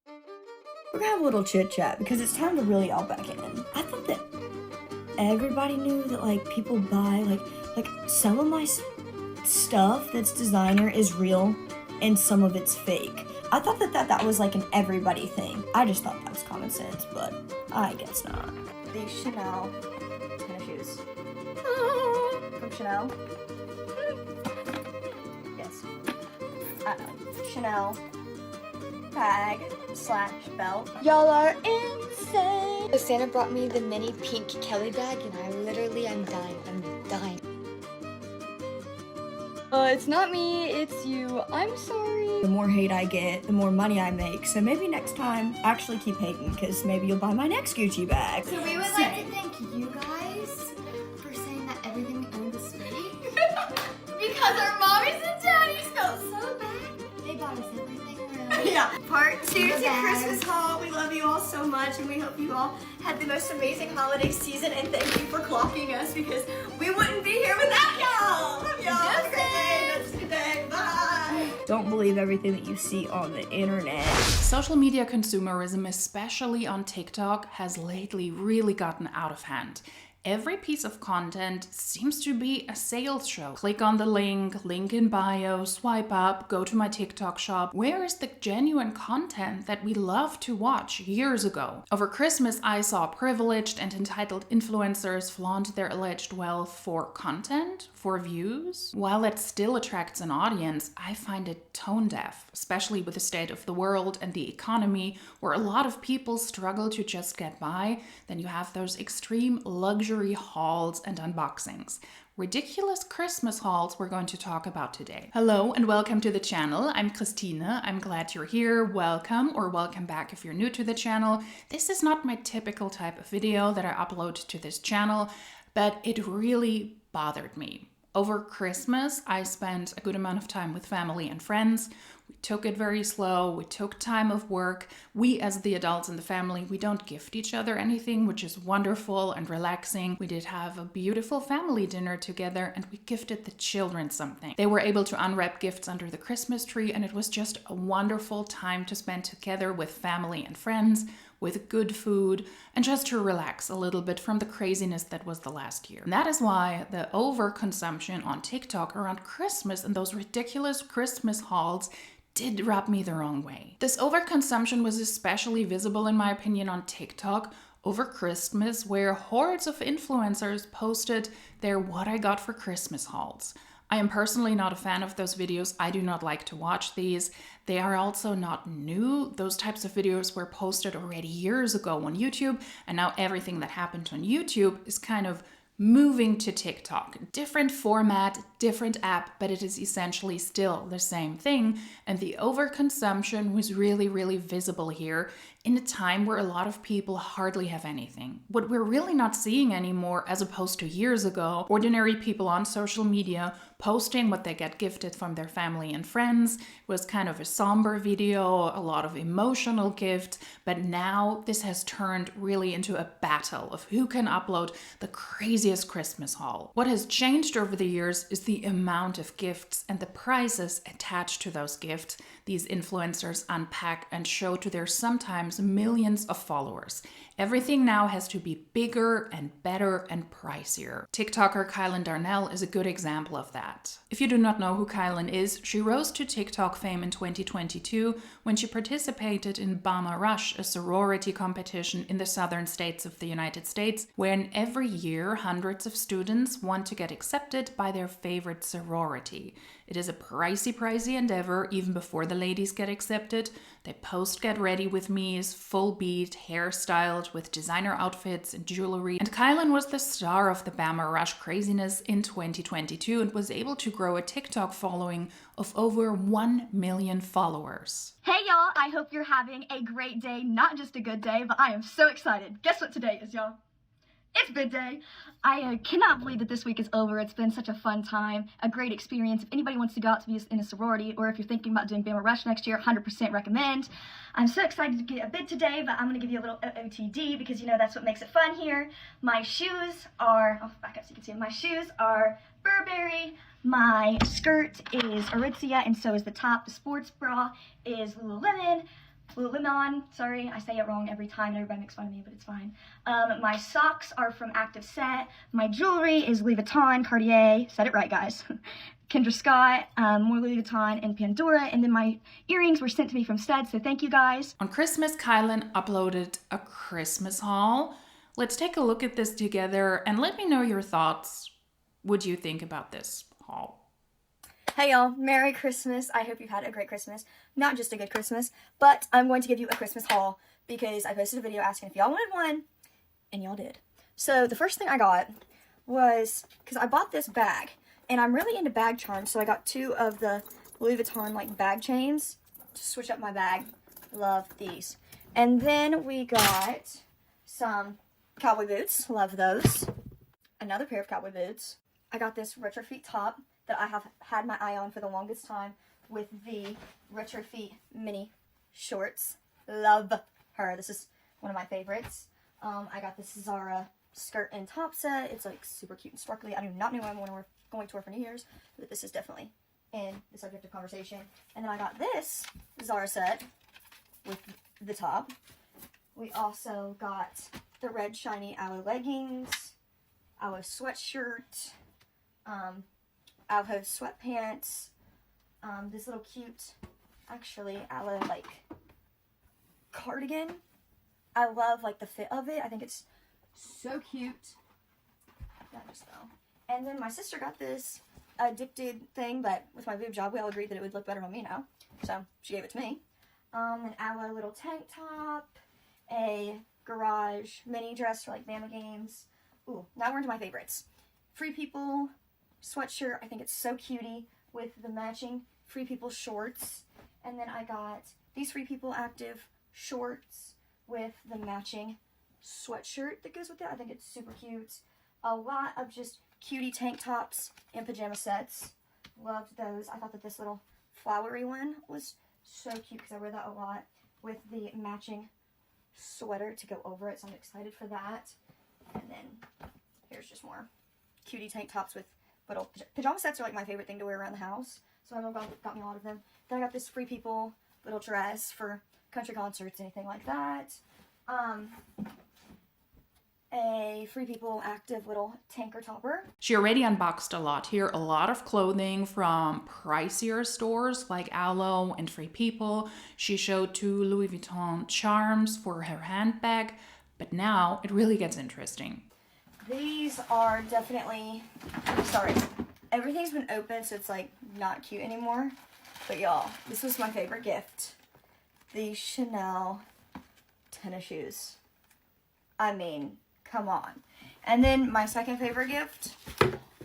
We're gonna have a little chit chat because it's time to really all back in. I thought that everybody knew that like people buy like some of my stuff that's designer is real and some of it's fake. I thought that was like an everybody thing. I just thought that was common sense, but I guess not. These Chanel tennis shoes from Chanel. Yes, I know. Chanel bag / belt. Y'all are insane. So Santa brought me the mini pink Kelly bag and I'm dying. It's not me, it's you. I'm sorry. The more hate I get, the more money I make. So maybe next time, actually keep hating because maybe you'll buy my next Gucci bag. So we would like to thank you guys for saying that everything we owned was fake. Because our mommies and daddies felt so bad. They bought us everything really. Yeah. Part 2 to bag. Christmas haul. We love you all so much and we hope you all had the most amazing holiday season and thank you for clocking us because we wouldn't be here without y'all. Love y'all. Have a great day. That's a good day. Bye. Don't believe everything that you see on the internet. Social media consumerism, especially on TikTok, has lately really gotten out of hand. Every piece of content seems to be a sales show. Click on the link in bio, swipe up, go to my TikTok shop. Where is the genuine content that we loved to watch years ago? Over Christmas, I saw privileged and entitled influencers flaunt their alleged wealth for content, for views. While it still attracts an audience, I find it tone deaf, especially with the state of the world and the economy, where a lot of people struggle to just get by. Then you have those extreme luxury hauls and unboxings. Ridiculous Christmas hauls we're going to talk about today. Hello and welcome to the channel. I'm Christina. I'm glad you're here. Welcome or welcome back if you're new to the channel. This is not my typical type of video that I upload to this channel, but it really bothered me. Over Christmas, I spent a good amount of time with family and friends. We took it very slow. We took time of work. We, as the adults in the family, we don't gift each other anything, which is wonderful and relaxing. We did have a beautiful family dinner together and we gifted the children something. They were able to unwrap gifts under the Christmas tree and it was just a wonderful time to spend together with family and friends, with good food, and just to relax a little bit from the craziness that was the last year. And that is why the overconsumption on TikTok around Christmas and those ridiculous Christmas hauls did rub me the wrong way. This overconsumption was especially visible, in my opinion, on TikTok over Christmas, where hordes of influencers posted their what I got for Christmas hauls. I am personally not a fan of those videos. I do not like to watch these. They are also not new. Those types of videos were posted already years ago on YouTube, and now everything that happened on YouTube is kind of moving to TikTok. Different format, different app, but it is essentially still the same thing. And the overconsumption was really, really visible here in a time where a lot of people hardly have anything. What we're really not seeing anymore, as opposed to years ago, ordinary people on social media posting what they get gifted from their family and friends. It was kind of a somber video, a lot of emotional gifts, but now this has turned really into a battle of who can upload the craziest Christmas haul. What has changed over the years is the amount of gifts and the prices attached to those gifts these influencers unpack and show to their sometimes millions of followers. Everything now has to be bigger and better and pricier. TikToker Kylan Darnell is a good example of that. If you do not know who Kylan is, she rose to TikTok fame in 2022 when she participated in Bama Rush, a sorority competition in the southern states of the United States, wherein every year hundreds of students want to get accepted by their favorite sorority. It is a pricey endeavor even before the ladies get accepted. They post Get Ready With Me's full beat, hairstyled with designer outfits and jewelry. And Kylan was the star of the Bama Rush craziness in 2022 and was able to grow a TikTok following of over 1 million followers. Hey y'all, I hope you're having a great day, not just a good day, but I am so excited. Guess what today is, y'all? It's bid day. I cannot believe that this week is over. It's been such a fun time, a great experience. If anybody wants to go out to be in a sorority, or if you're thinking about doing Bama Rush next year, 100% recommend. I'm so excited to get a bid today, but I'm going to give you a little OTD because, you know, that's what makes it fun here. My shoes are, I'll back up so you can see them. My shoes are Burberry. My skirt is Aritzia, and so is the top. The sports bra is Lululemon. Lululemon. Sorry, I say it wrong every time and everybody makes fun of me, but it's fine. My socks are from Active Set. My jewelry is Louis Vuitton, Cartier. Said it right, guys. Kendra Scott, more Louis Vuitton and Pandora. And then my earrings were sent to me from Stud, so thank you guys. On Christmas, Kylan uploaded a Christmas haul. Let's take a look at this together and let me know your thoughts. What do you think about this haul? Hey y'all, Merry Christmas. I hope you've had a great Christmas. Not just a good Christmas, but I'm going to give you a Christmas haul because I posted a video asking if y'all wanted one, and y'all did. So the first thing I got was, because I bought this bag, and I'm really into bag charms, so I got 2 of the Louis Vuitton like bag chains to switch up my bag. Love these. And then we got some cowboy boots. Love those. Another pair of cowboy boots. I got this retro feet top that I have had my eye on for the longest time with the retro feet mini shorts. Love her. This is one of my favorites. I got this Zara skirt and top set. It's like super cute and sparkly. I do not know what I'm going to wear for New Year's, but this is definitely in the subject of conversation. And then I got this Zara set with the top. We also got the red shiny aloe leggings, aloe sweatshirt, aloe sweatpants, this little cute, actually, aloe, like, cardigan. I love, like, the fit of it. I think it's so cute. That just fell. And then my sister got this addicted thing, but with my boob job, we all agreed that it would look better on me now. So, she gave it to me. An aloe little tank top, a garage mini dress for, like, Bama games. Ooh, now we're into my favorites. Free People sweatshirt. I think it's so cutie with the matching Free People shorts. And then I got these Free People active shorts with the matching sweatshirt that goes with it. I think it's super cute. A lot of just cutie tank tops and pajama sets. Loved those. I thought that this little flowery one was so cute because I wear that a lot with the matching sweater to go over it. So I'm excited for that. And then here's just more cutie tank tops with little pajama sets are like my favorite thing to wear around the house. So I know got me a lot of them. Then I got this Free People little dress for country concerts, anything like that. A Free People active little tanker topper. She already unboxed a lot here, a lot of clothing from pricier stores like Aloe and Free People. She showed 2 Louis Vuitton charms for her handbag, but now it really gets interesting. These are definitely, sorry, everything's been open, so it's like not cute anymore. But y'all, this was my favorite gift. These Chanel tennis shoes. I mean, come on. And then my second favorite gift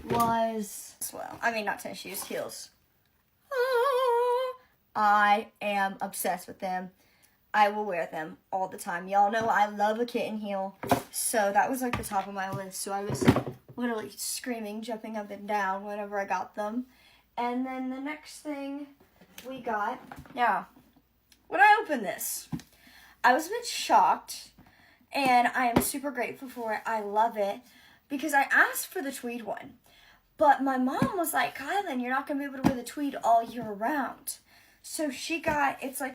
was, well, I mean, not tennis shoes, heels. I am obsessed with them. I will wear them all the time. Y'all know I love a kitten heel. So that was like the top of my list. So I was literally screaming, jumping up and down whenever I got them. And then the next thing we got, now, when I opened this, I was a bit shocked. And I am super grateful for it. I love it. Because I asked for the tweed one. But my mom was like, Kylan, you're not going to be able to wear the tweed all year round. So she got, it's like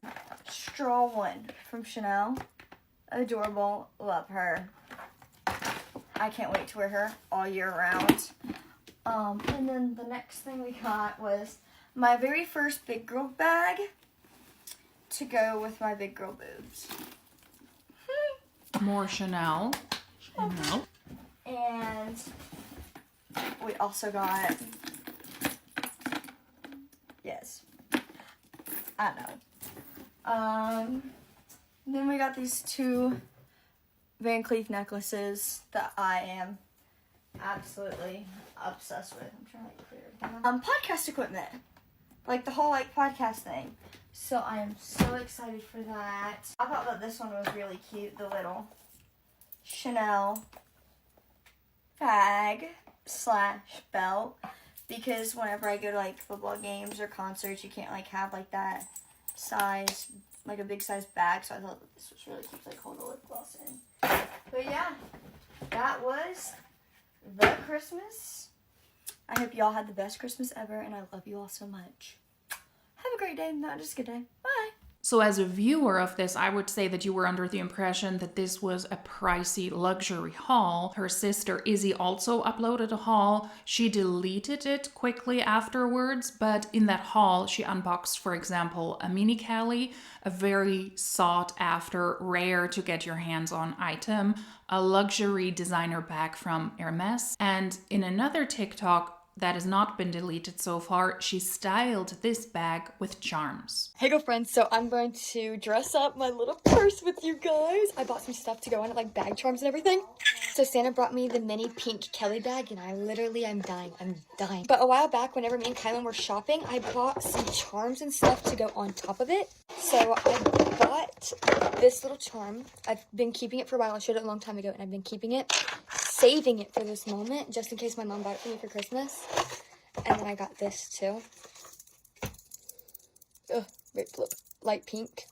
straw one from Chanel. Adorable. Love her. I can't wait to wear her all year round. And then the next thing we got was my very first big girl bag to go with my big girl boobs. More Chanel. Chanel. And we also got, yes, I know. Then we got these 2 Van Cleef necklaces that I am absolutely obsessed with. I'm trying to clear everything. Podcast equipment, like the whole like podcast thing. So I am so excited for that. I thought that this one was really cute, the little Chanel bag / belt, because whenever I go to like football games or concerts, you can't like have like that size, like a big size bag. So I thought that this was really cute to like hold a lip gloss in. But yeah, that was the Christmas. I hope y'all had the best Christmas ever, and I love you all so much. Have a great day, not just a good day. Bye. So as a viewer of this, I would say that you were under the impression that this was a pricey luxury haul. Her sister Izzy also uploaded a haul. She deleted it quickly afterwards, but in that haul, she unboxed, for example, a mini Cali, a very sought after, rare to get your hands on item, a luxury designer bag from Hermes. And in another TikTok that has not been deleted so far, she styled this bag with charms. Hey girlfriends, so I'm going to dress up my little purse with you guys. I bought some stuff to go on it, like bag charms and everything. So Santa brought me the mini pink Kelly bag and I'm dying. But a while back, whenever me and Kylan were shopping, I bought some charms and stuff to go on top of it. So I bought this little charm. I've been keeping it for a while. I showed it a long time ago and I've been keeping it, saving it for this moment, just in case my mom bought it for me for Christmas. And then I got this too. Ugh, light pink.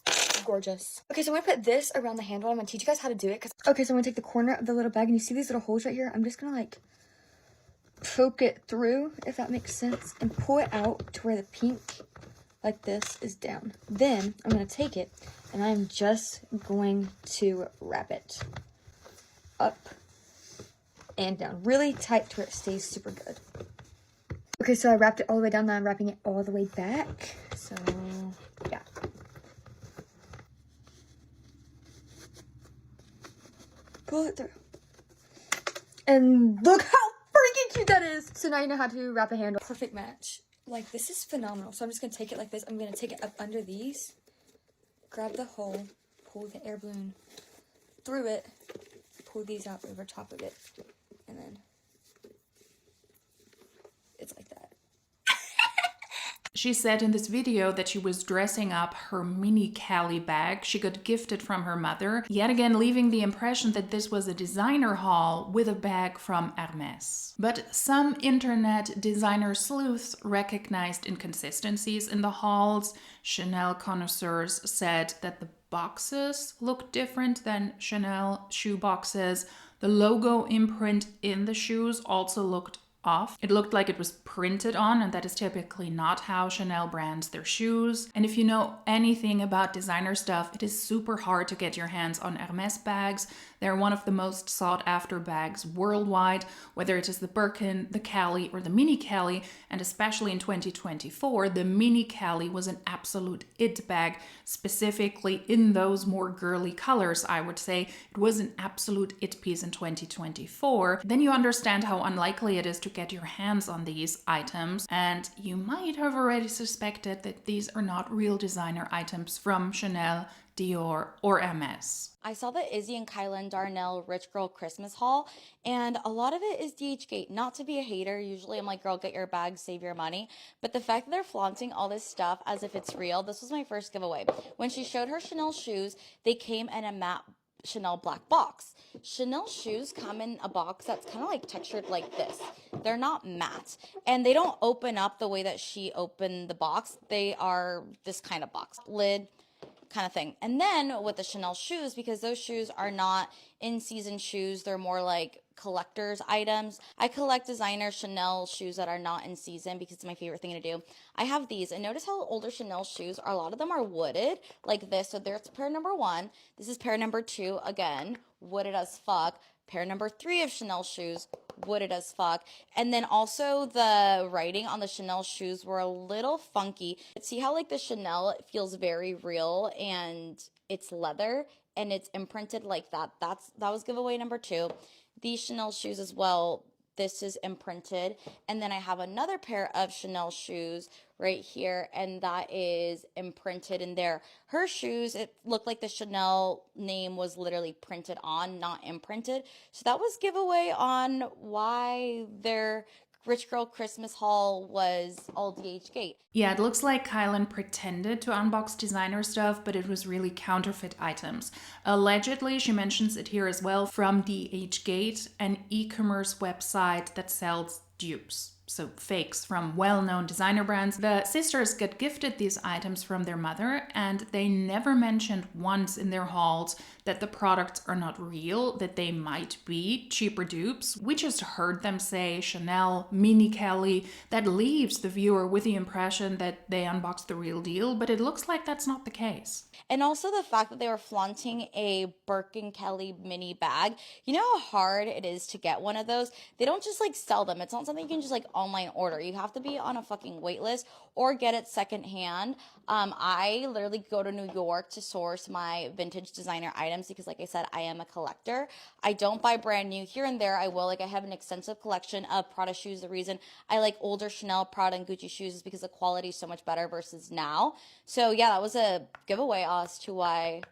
Gorgeous. Okay, so I'm gonna put this around the handle. I'm gonna teach you guys how to do it. Okay, so I'm gonna take the corner of the little bag and you see these little holes right here? I'm just gonna like poke it through, if that makes sense, and pull it out to where the pink, like this, is down. Then I'm gonna take it and I'm just going to wrap it up and down really tight to where it stays super good. Okay, so I wrapped it all the way down. Now I'm wrapping it all the way back. So, yeah. Pull it through. And look how freaking cute that is! So now you know how to wrap a handle. Perfect match. Like, this is phenomenal. So I'm just going to take it like this. I'm going to take it up under these. Grab the hole. Pull the air balloon through it. Pull these out over top of it. And then it's like that. She said in this video that she was dressing up her mini Cali bag she got gifted from her mother, yet again leaving the impression that this was a designer haul with a bag from Hermes. But some internet designer sleuths recognized inconsistencies in the hauls. Chanel connoisseurs said that the boxes looked different than Chanel shoe boxes. The logo imprint in the shoes also looked off. It looked like it was printed on, and that is typically not how Chanel brands their shoes. And if you know anything about designer stuff, it is super hard to get your hands on Hermes bags. They're one of the most sought after bags worldwide, whether it is the Birkin, the Cali, or the mini Cali. And especially in 2024, the mini Cali was an absolute it bag, specifically in those more girly colors, I would say. It was an absolute it piece in 2024. Then you understand how unlikely it is to get your hands on these items, and you might have already suspected that these are not real designer items from Chanel, Dior, or Hermes. I saw the Izzy and Kylan Darnell Rich Girl Christmas haul, and a lot of it is DHgate. Not to be a hater, usually I'm like, girl, get your bag, save your money. But the fact that they're flaunting all this stuff as if it's real, this was my first giveaway. When she showed her Chanel shoes, they came in a matte Chanel black box. Chanel shoes come in a box that's kind of like textured like this. They're not matte, and they don't open up the way that she opened the box. They are this kind of box, lid kind of thing. And then with the Chanel shoes, because those shoes are not in-season shoes, they're more like collector's items. I collect designer Chanel shoes that are not in season because it's my favorite thing to do. I have these, and notice how older Chanel shoes are, a lot of them are wooded like this. So there's pair number 1. This is pair number 2, again, wooded as fuck. Pair number 3 of Chanel shoes, wooded as fuck. And then also the writing on the Chanel shoes were a little funky. See how like the Chanel feels very real, and it's leather and it's imprinted like that. That was giveaway number 2. These Chanel shoes as well, this is imprinted. And then I have another pair of Chanel shoes right here, and that is imprinted in there. Her shoes, it looked like the Chanel name was literally printed on, not imprinted. So that was giveaway on why their Rich Girl Christmas haul was all DHgate. Yeah, it looks like Kylan pretended to unbox designer stuff, but it was really counterfeit items. Allegedly, she mentions it here as well, from DHgate, an e-commerce website that sells dupes. so fakes from well-known designer brands. The sisters get gifted these items from their mother, and they never mentioned once in their hauls that the products are not real, that they might be cheaper dupes. We just heard them say Chanel, Mini Kelly. That leaves the viewer with the impression that they unboxed the real deal, but it looks like that's not the case. And also the fact that they were flaunting a Birkin Kelly mini bag. You know how hard it is to get one of those? They don't just like sell them. It's not something you can just like online order. You have to be on a fucking wait list or get it secondhand. I literally go to New York to source my vintage designer items because, like I said, I am a collector. I don't buy brand new. Here and there I will. Like, I have an extensive collection of Prada shoes. The reason I like older Chanel, Prada, and Gucci shoes is because the quality is so much better versus now. So yeah, that was a giveaway as to why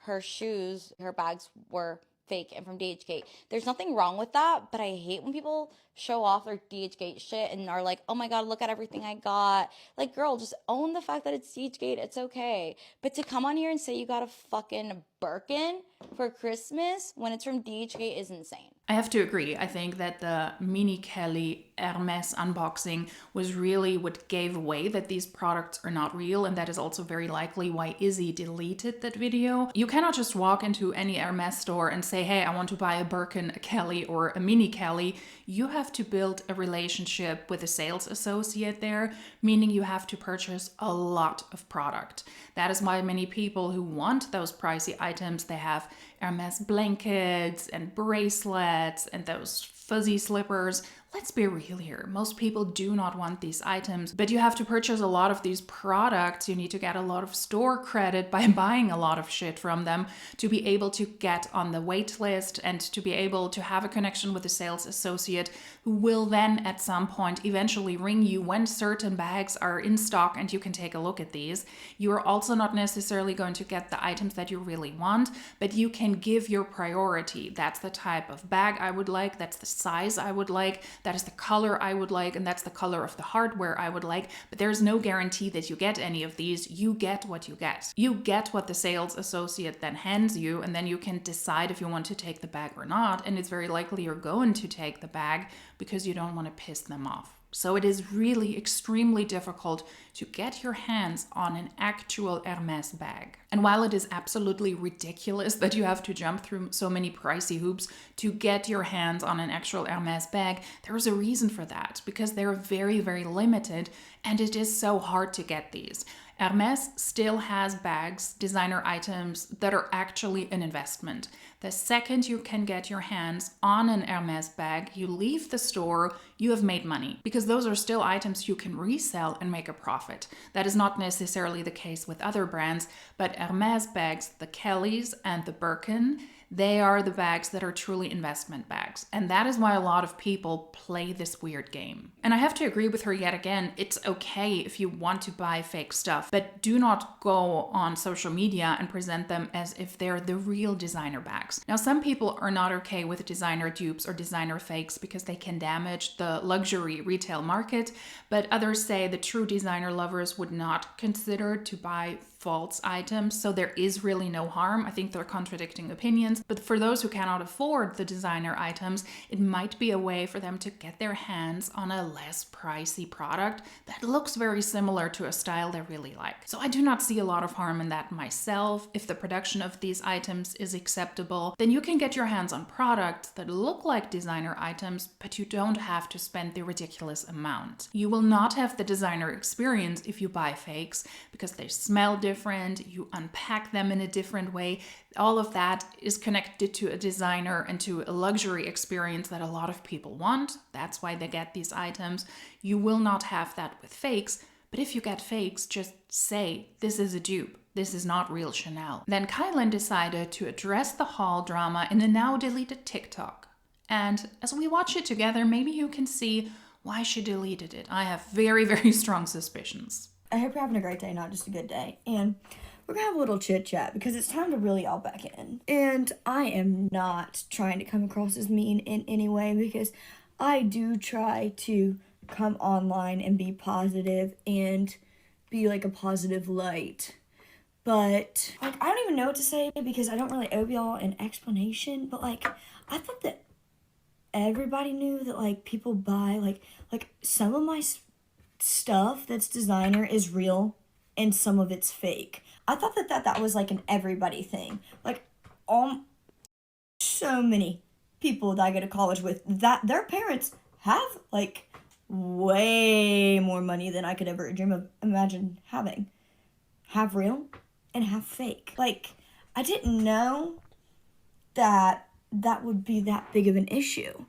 her shoes, her bags were fake and from DHgate. There's nothing wrong with that, but I hate when people show off their DHgate shit and are like, oh my god, look at everything I got. Like, girl, just own the fact that it's DHgate. It's okay. But to come on here and say you got a fucking Birkin for Christmas when it's from DHgate is insane. I have to agree. I think that the Mini Kelly Hermes unboxing was really what gave away that these products are not real, and that is also very likely why Izzy deleted that video. You cannot just walk into any Hermes store and say, hey, I want to buy a Birkin, a Kelly, or a Mini Kelly. You have to build a relationship with a sales associate there, meaning you have to purchase a lot of product. That is why many people who want those pricey items, they have Hermes blankets and bracelets and those fuzzy slippers. Let's be real here. Most people do not want these items, but you have to purchase a lot of these products. You need to get a lot of store credit by buying a lot of shit from them to be able to get on the wait list and to be able to have a connection with a sales associate who will then at some point eventually ring you when certain bags are in stock and you can take a look at these. You are also not necessarily going to get the items that you really want, but you can give your priority. That's the type of bag I would like. That's the size I would like. That is the color I would like, and that's the color of the hardware I would like. But there's no guarantee that you get any of these. You get what you get. You get what the sales associate then hands you, and then you can decide if you want to take the bag or not. And it's very likely you're going to take the bag because you don't want to piss them off. So it is really extremely difficult to get your hands on an actual Hermes bag. And while it is absolutely ridiculous that you have to jump through so many pricey hoops to get your hands on an actual Hermes bag, there is a reason for that, because they're very, very limited and it is so hard to get these. Hermes still has bags, designer items that are actually an investment. The second you can get your hands on an Hermes bag, you leave the store, you have made money, because those are still items you can resell and make a profit. That is not necessarily the case with other brands, but Hermes bags, the Kellys and the Birkin, they are the bags that are truly investment bags. And that is why a lot of people play this weird game. And I have to agree with her yet again. It's okay if you want to buy fake stuff, but do not go on social media and present them as if they're the real designer bags. Now, some people are not okay with designer dupes or designer fakes because they can damage the luxury retail market, but others say the true designer lovers would not consider to buy false items, so there is really no harm. I think they're contradicting opinions, but for those who cannot afford the designer items, it might be a way for them to get their hands on a less pricey product that looks very similar to a style they really like. So I do not see a lot of harm in that myself. If the production of these items is acceptable, then you can get your hands on products that look like designer items, but you don't have to spend the ridiculous amount. You will not have the designer experience if you buy fakes, because they smell different, you unpack them in a different way. All of that is connected to a designer and to a luxury experience that a lot of people want. That's why they get these items. You will not have that with fakes, but if you get fakes, just say, this is a dupe. This is not real Chanel. Then Kylan decided to address the haul drama in a now deleted TikTok. And as we watch it together, maybe you can see why she deleted it. I have very, very strong suspicions. I hope you're having a great day, not just a good day. And we're gonna have a little chit chat because it's time to really all back in. And I am not trying to come across as mean in any way, because I do try to come online and be positive and be like a positive light. But like, I don't even know what to say because I don't really owe y'all an explanation. But like, I thought that everybody knew that like people buy like some of my stuff that's designer is real and some of it's fake. I thought that was like an everybody thing. Like so many people that I go to college with that their parents have like way more money than I could ever dream of imagine having. Have real and have fake. Like I didn't know that would be that big of an issue.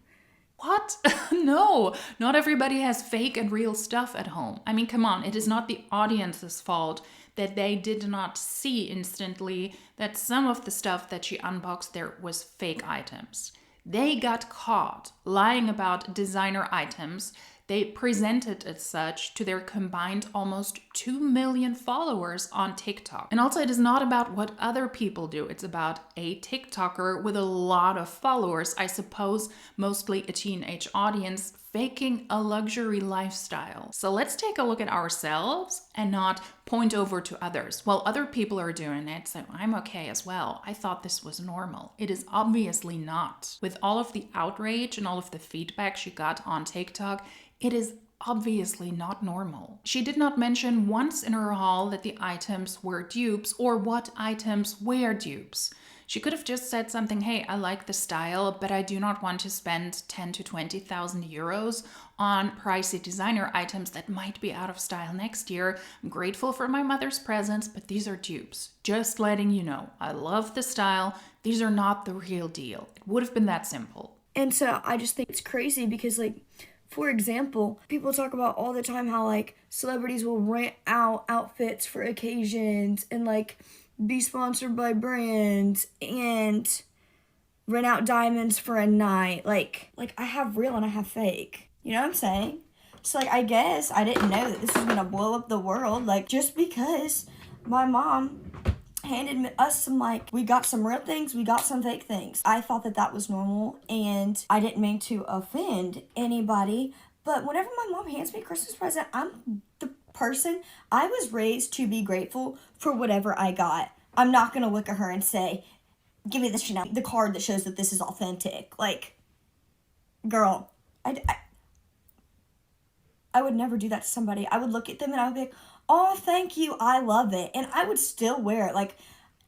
What? No, not everybody has fake and real stuff at home. I mean, come on, it is not the audience's fault that they did not see instantly that some of the stuff that she unboxed there was fake items. They got caught lying about designer items. They presented as such to their combined almost 2 million followers on TikTok. And also, it is not about what other people do. It's about a TikToker with a lot of followers, I suppose mostly a teenage audience, faking a luxury lifestyle. So let's take a look at ourselves and not point over to others. Well, other people are doing it, so I'm okay as well. I thought this was normal. It is obviously not. With all of the outrage and all of the feedback she got on TikTok, it is obviously not normal. She did not mention once in her haul that the items were dupes or what items were dupes. She could have just said something, hey, I like the style, but I do not want to spend 10 to 20,000 euros on pricey designer items that might be out of style next year. I'm grateful for my mother's presents, but these are dupes. Just letting you know, I love the style. These are not the real deal. It would have been that simple. And so I just think it's crazy because like, for example, people talk about all the time how like celebrities will rent out outfits for occasions and like be sponsored by brands and rent out diamonds for a night. Like I have real and I have fake. You know what I'm saying? So like I guess I didn't know that this was gonna blow up the world. Like just because my mom handed us some like we got some real things, we got some fake things. I thought that was normal and I didn't mean to offend anybody, but whenever my mom hands me a Christmas present, I'm the person I was raised to be grateful for whatever I got. I'm not gonna look at her and say, give me the card that shows that this is authentic. Like, girl, I would never do that to somebody. I would look at them and I would be like, oh, thank you, I love it. And I would still wear it. Like,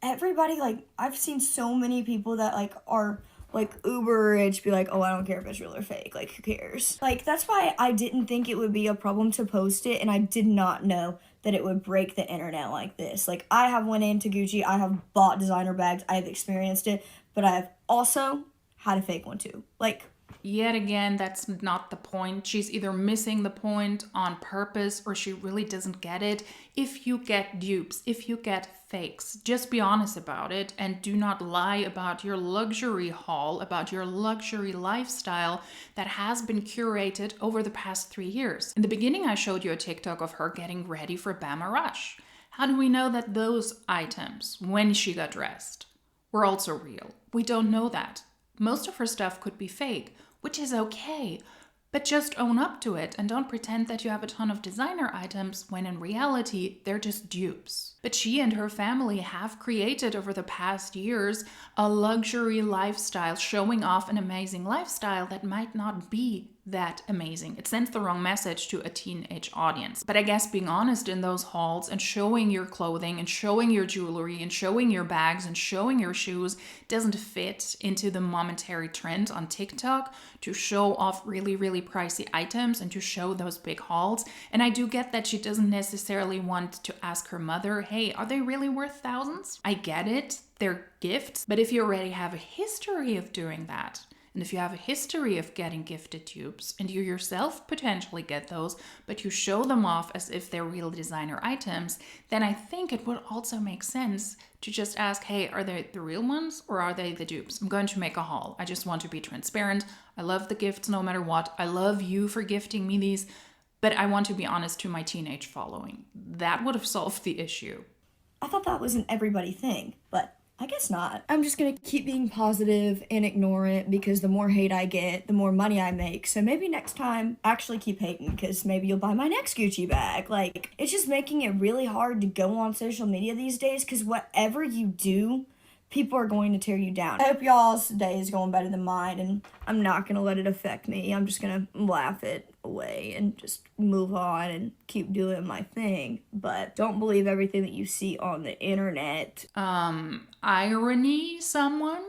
everybody, like, I've seen so many people that, like, are, like, uber rich be like, oh, I don't care if it's real or fake. Like, who cares? Like, that's why I didn't think it would be a problem to post it, and I did not know that it would break the internet like this. Like, I have went into Gucci, I have bought designer bags, I have experienced it, but I have also had a fake one, too. Like, yet again, that's not the point. She's either missing the point on purpose or she really doesn't get it. If you get dupes, if you get fakes, just be honest about it and do not lie about your luxury haul, about your luxury lifestyle that has been curated over the past 3 years. In the beginning, I showed you a TikTok of her getting ready for Bama Rush. How do we know that those items, when she got dressed, were also real? We don't know that. Most of her stuff could be fake, which is okay, but just own up to it and don't pretend that you have a ton of designer items when in reality they're just dupes. But she and her family have created over the past years a luxury lifestyle, showing off an amazing lifestyle that might not be that amazing. It sends the wrong message to a teenage audience. But I guess being honest in those hauls and showing your clothing and showing your jewelry and showing your bags and showing your shoes doesn't fit into the momentary trend on TikTok to show off really, really pricey items and to show those big hauls. And I do get that she doesn't necessarily want to ask her mother, hey, are they really worth thousands? I get it. They're gifts. But if you already have a history of doing that, and if you have a history of getting gifted dupes and you yourself potentially get those, but you show them off as if they're real designer items, then I think it would also make sense to just ask, hey, are they the real ones or are they the dupes? I'm going to make a haul. I just want to be transparent. I love the gifts no matter what. I love you for gifting me these, but I want to be honest to my teenage following. That would have solved the issue. I thought that was an everybody thing, but I guess not. I'm just gonna keep being positive and ignore it because the more hate I get, the more money I make. So maybe next time, actually keep hating because maybe you'll buy my next Gucci bag. Like, it's just making it really hard to go on social media these days because whatever you do, people are going to tear you down. I hope y'all's day is going better than mine, and I'm not going to let it affect me. I'm just going to laugh it away and just move on and keep doing my thing. But don't believe everything that you see on the internet. Irony, someone?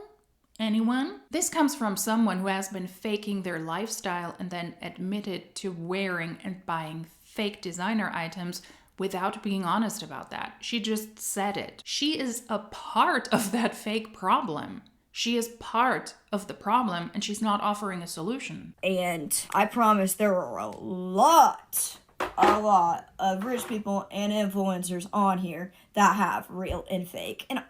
Anyone? This comes from someone who has been faking their lifestyle and then admitted to wearing and buying fake designer items without being honest about that. She just said it. She is a part of that fake problem. She is part of the problem and she's not offering a solution. And I promise there were a lot of rich people and influencers on here that have real and fake. And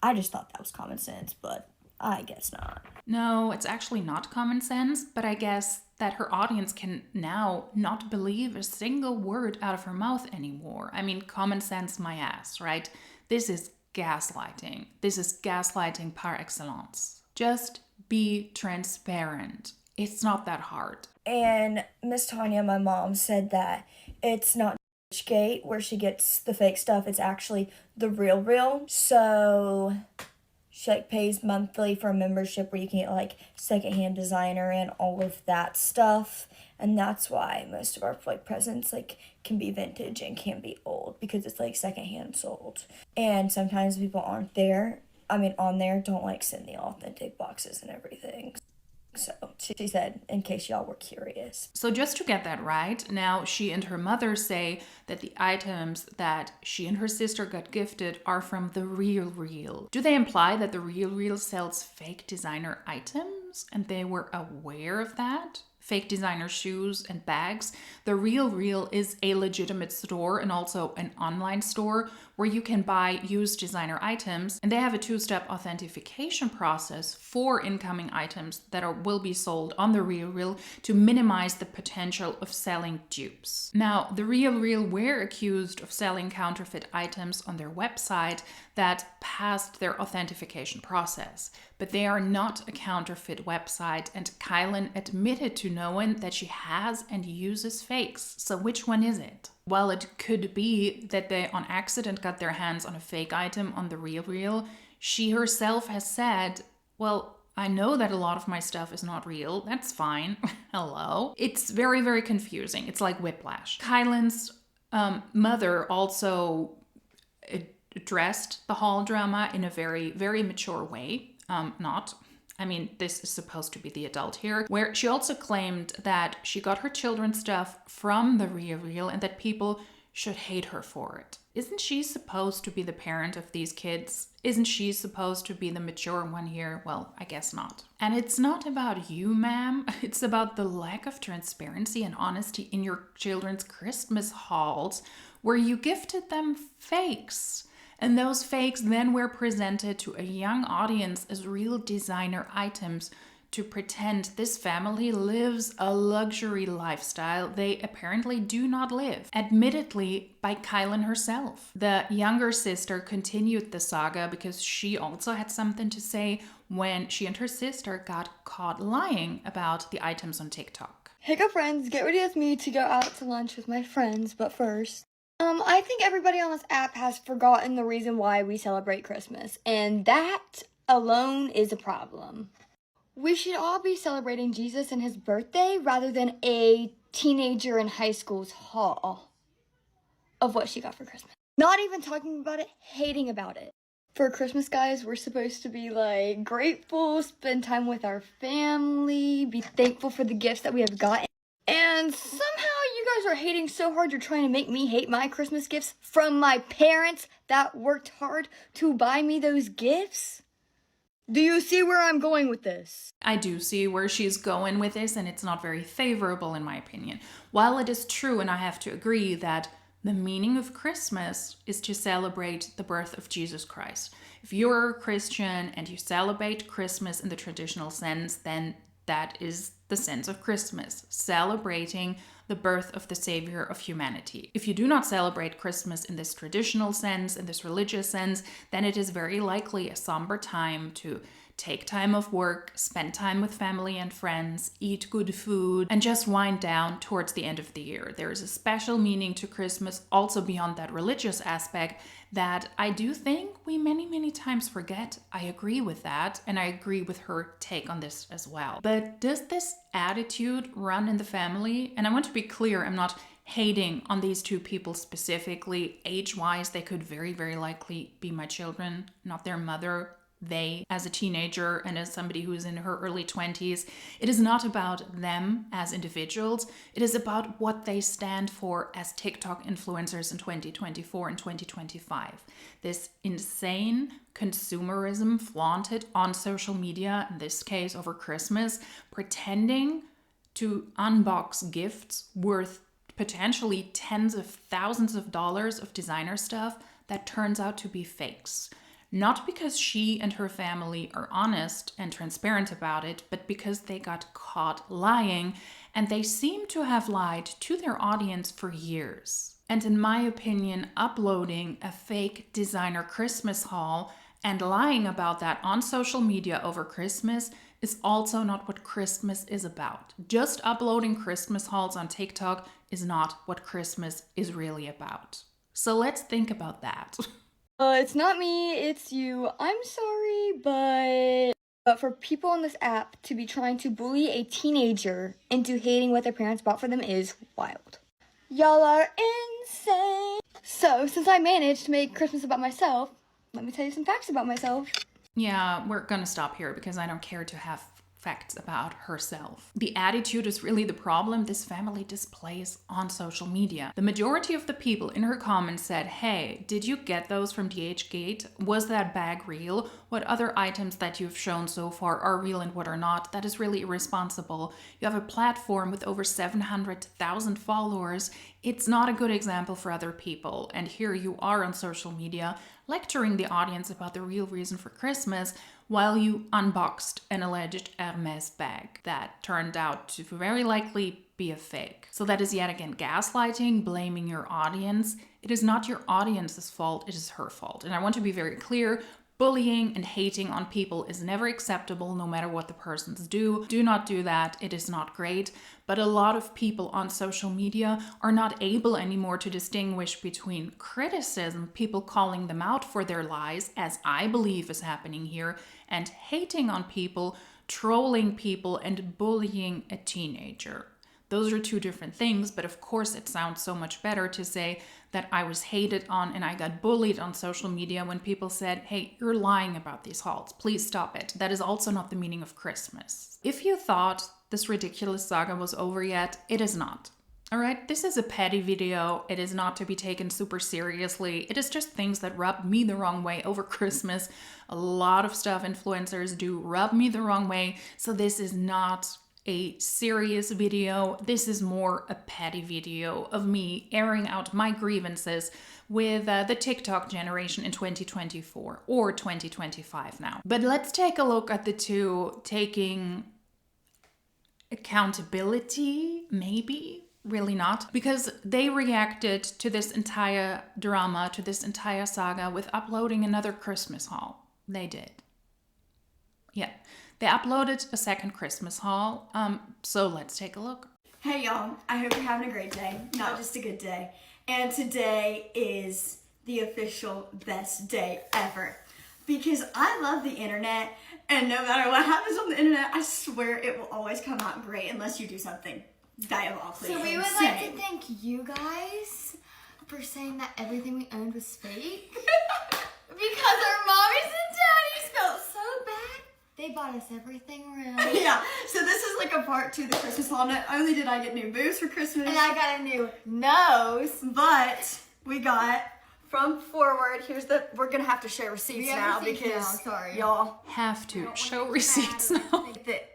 I just thought that was common sense, but I guess not. No, it's actually not common sense, but I guess that her audience can now not believe a single word out of her mouth anymore. I mean, common sense my ass, right? This is gaslighting. This is gaslighting par excellence. Just be transparent. It's not that hard. And Miss Tanya, my mom, said that it's not Gate where she gets the fake stuff. It's actually the RealReal. So she like pays monthly for a membership where you can get like secondhand designer and all of that stuff. And that's why most of our like presents like can be vintage and can be old, because it's like secondhand sold. And sometimes people on there don't like send the authentic boxes and everything. So she said, in case y'all were curious. So just to get that right, now she and her mother say that the items that she and her sister got gifted are from the RealReal. Do they imply that the RealReal sells fake designer items and they were aware of that? Fake designer shoes and bags. The RealReal is a legitimate store and also an online store where you can buy used designer items, and they have a two-step authentication process for incoming items that will be sold on the RealReal to minimize the potential of selling dupes. Now, the RealReal were accused of selling counterfeit items on their website that passed their authentication process, but they are not a counterfeit website, and Kylan admitted to knowing that she has and uses fakes. So which one is it? While it could be that they on accident got their hands on a fake item on the RealReal, she herself has said, well, I know that a lot of my stuff is not real. That's fine. Hello. It's very, very confusing. It's like whiplash. Kylan's mother also addressed the whole drama in a very, very mature way. This is supposed to be the adult here, where she also claimed that she got her children's stuff from the RealReal and that people should hate her for it. Isn't she supposed to be the parent of these kids? Isn't she supposed to be the mature one here? Well, I guess not. And it's not about you, ma'am. It's about the lack of transparency and honesty in your children's Christmas hauls, where you gifted them fakes. And those fakes then were presented to a young audience as real designer items to pretend this family lives a luxury lifestyle they apparently do not live, admittedly by Kylan herself. The younger sister continued the saga because she also had something to say when she and her sister got caught lying about the items on TikTok. Hey go friends, get ready with me to go out to lunch with my friends, but first, I think everybody on this app has forgotten the reason why we celebrate Christmas, and that alone is a problem. We should all be celebrating Jesus and his birthday rather than a teenager in high school's haul of what she got for Christmas. Not even talking about it, hating about it. For Christmas, guys, we're supposed to be like grateful, spend time with our family, be thankful for the gifts that we have gotten. And somehow you guys are hating so hard you're trying to make me hate my Christmas gifts from my parents that worked hard to buy me those gifts? Do you see where I'm going with this? I do see where she's going with this, and it's not very favorable in my opinion. While it is true, and I have to agree, that the meaning of Christmas is to celebrate the birth of Jesus Christ. If you're a Christian and you celebrate Christmas in the traditional sense, then that is the sense of Christmas, celebrating the birth of the Savior of humanity. If you do not celebrate Christmas in this traditional sense, in this religious sense, then it is very likely a somber time to take time off work, spend time with family and friends, eat good food, and just wind down towards the end of the year. There is a special meaning to Christmas also beyond that religious aspect that I do think we many times forget. I agree with that, and I agree with her take on this as well. But does this attitude run in the family? And I want to be clear, I'm not hating on these two people specifically. Age-wise, they could very likely be my children, not their mother. They, as a teenager and as somebody who's in her early 20s, it is not about them as individuals. It is about what they stand for as TikTok influencers in 2024 and 2025. This insane consumerism flaunted on social media, in this case over Christmas, pretending to unbox gifts worth potentially tens of thousands of dollars of designer stuff that turns out to be fakes. Not because she and her family are honest and transparent about it, but because they got caught lying, and they seem to have lied to their audience for years. And in my opinion, uploading a fake designer Christmas haul and lying about that on social media over Christmas is also not what Christmas is about. Just uploading Christmas hauls on TikTok is not what Christmas is really about. So let's think about that. It's not me, it's you. I'm sorry, but for people on this app to be trying to bully a teenager into hating what their parents bought for them is wild. Y'all are insane. So, since I managed to make Christmas about myself, let me tell you some facts about myself. Yeah, we're gonna stop here because I don't care to have facts about herself. The attitude is really the problem this family displays on social media. The majority of the people in her comments said, hey, did you get those from DHgate? Was that bag real? What other items that you've shown so far are real and what are not? That is really irresponsible. You have a platform with over 700,000 followers. It's not a good example for other people. And here you are on social media lecturing the audience about the real reason for Christmas while you unboxed an alleged Hermes bag that turned out to very likely be a fake. So that is yet again gaslighting, blaming your audience. It is not your audience's fault, it is her fault. And I want to be very clear, bullying and hating on people is never acceptable no matter what the persons do. Do not do that, it is not great. But a lot of people on social media are not able anymore to distinguish between criticism, people calling them out for their lies, as I believe is happening here, and hating on people, trolling people, and bullying a teenager. Those are two different things, but of course it sounds so much better to say that I was hated on and I got bullied on social media when people said, hey, you're lying about these hauls. Please stop it. That is also not the meaning of Christmas. If you thought this ridiculous saga was over yet, it is not. All right, this is a petty video. It is not to be taken super seriously. It is just things that rub me the wrong way over Christmas. A lot of stuff influencers do rub me the wrong way. So this is not a serious video. This is more a petty video of me airing out my grievances with the TikTok generation in 2024 or 2025 now. But let's take a look at the two taking accountability, maybe. Really not, because they reacted to this entire drama, to this entire saga with uploading another Christmas haul. They did. Yeah, they uploaded a second Christmas haul. So let's take a look. Hey y'all, I hope you're having a great day, not just a good day. And today is the official best day ever. Because I love the internet, and no matter what happens on the internet, I swear it will always come out great unless you do something diabolically So we would insane. like to thank you guys for saying that everything we owned was fake. Because our mommies and daddies felt so bad. They bought us everything real. Yeah, so this is like a part to the Christmas haul. Not only did I get new boobs for Christmas, And I got a new nose. but we got from Forward. Here's the, we're gonna have to show receipts We have now receipts because now, sorry. y'all, Have to show receipts now. that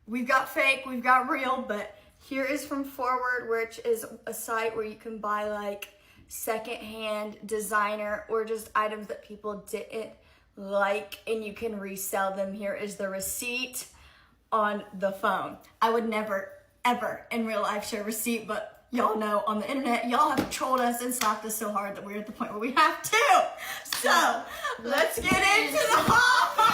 we've got fake, we've got real, but here is from Forward, which is a site where you can buy like secondhand designer or just items that people didn't like and you can resell them. Here is the receipt on the phone. I would never, ever in real life share receipt, but y'all know on the internet, y'all have trolled us and slapped us so hard that we're at the point where we have to. So let's get into the haul.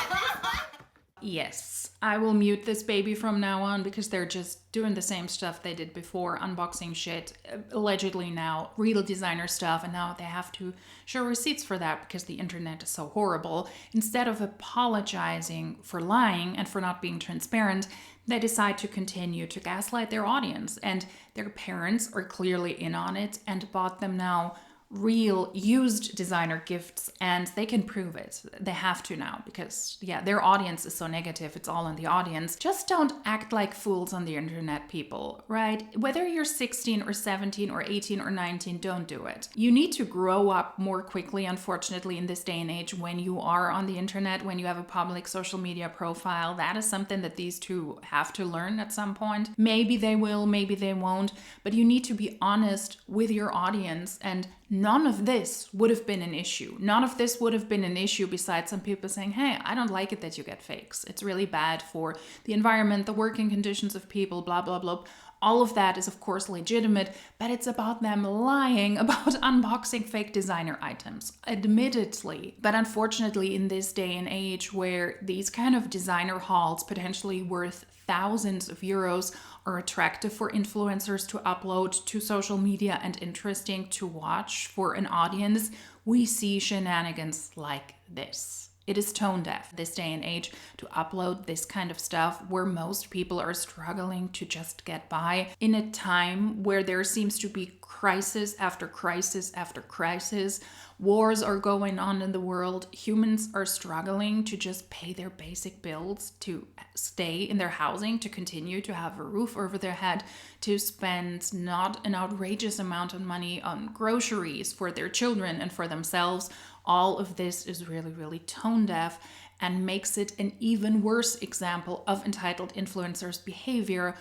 Yes, I will mute this baby from now on because they're just doing the same stuff they did before, unboxing shit, allegedly now, real designer stuff, and now they have to show receipts for that because the internet is so horrible. Instead of apologizing for lying and for not being transparent, they decide to continue to gaslight their audience, and their parents are clearly in on it and bought them now real used designer gifts, and they can prove it. They have to now because, yeah, their audience is so negative. It's all on the audience. Just don't act like fools on the internet, people, right? Whether you're 16 or 17 or 18 or 19, don't do it. You need to grow up more quickly, unfortunately, in this day and age when you are on the internet, when you have a public social media profile. That is something that these two have to learn at some point. Maybe they will, maybe they won't, but you need to be honest with your audience, and none of this would have been an issue. None of this would have been an issue besides some people saying, hey, I don't like it that you get fakes. It's really bad for the environment, the working conditions of people, blah, blah, blah. All of that is, of course, legitimate, but it's about them lying about unboxing fake designer items, admittedly. But unfortunately, in this day and age where these kind of designer hauls, potentially worth thousands of euros, are attractive for influencers to upload to social media and interesting to watch for an audience, we see shenanigans like this. It is tone deaf this day and age to upload this kind of stuff where most people are struggling to just get by in a time where there seems to be crisis after crisis after crisis. Wars are going on in the world. Humans are struggling to just pay their basic bills, to stay in their housing, to continue to have a roof over their head, to spend not an outrageous amount of money on groceries for their children and for themselves. All of this is really, really tone deaf and makes it an even worse example of entitled influencers' behavior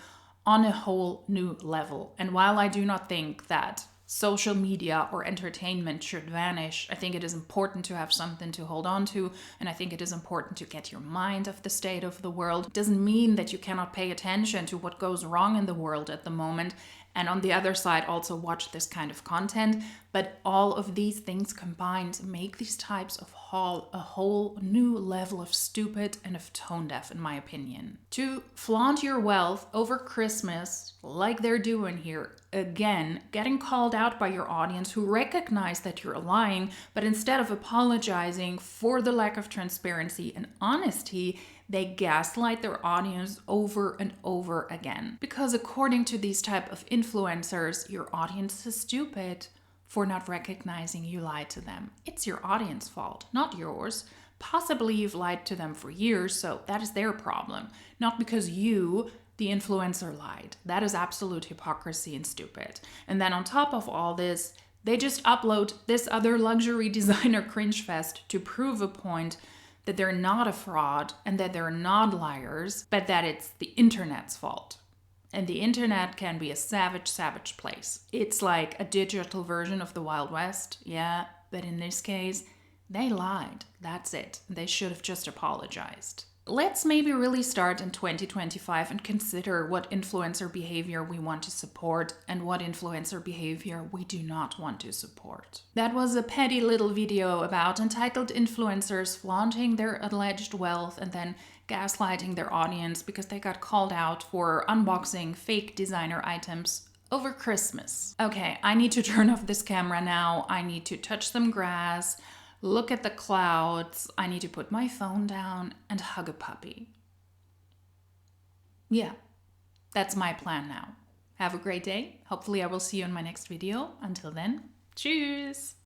on a whole new level. And while I do not think that social media or entertainment should vanish, I think it is important to have something to hold on to, and I think it is important to get your mind off the state of the world. It doesn't mean that you cannot pay attention to what goes wrong in the world at the moment, and on the other side also watch this kind of content, but all of these things combined make these types of haul a whole new level of stupid and of tone deaf, in my opinion. To flaunt your wealth over Christmas, like they're doing here, again, getting called out by your audience who recognize that you're lying, but instead of apologizing for the lack of transparency and honesty, they gaslight their audience over and over again. Because according to these type of influencers, your audience is stupid for not recognizing you lied to them. It's your audience fault, not yours. Possibly you've lied to them for years, so that is their problem. Not because you, the influencer, lied. That is absolute hypocrisy and stupid. And then on top of all this, they just upload this other luxury designer cringe fest to prove a point that they're not a fraud and that they're not liars, but that it's the internet's fault. And the internet can be a savage, savage place. It's like a digital version of the Wild West, yeah, but in this case, they lied. That's it. They should have just apologized. Let's maybe really start in 2025 and consider what influencer behavior we want to support and what influencer behavior we do not want to support. That was a petty little video about entitled influencers flaunting their alleged wealth and then gaslighting their audience because they got called out for unboxing fake designer items over Christmas. Okay, I need to turn off this camera now. I need to touch some grass, look at the clouds. I need to put my phone down and hug a puppy. Yeah, that's my plan now. Have a great day. Hopefully I will see you in my next video. Until then, tschüss.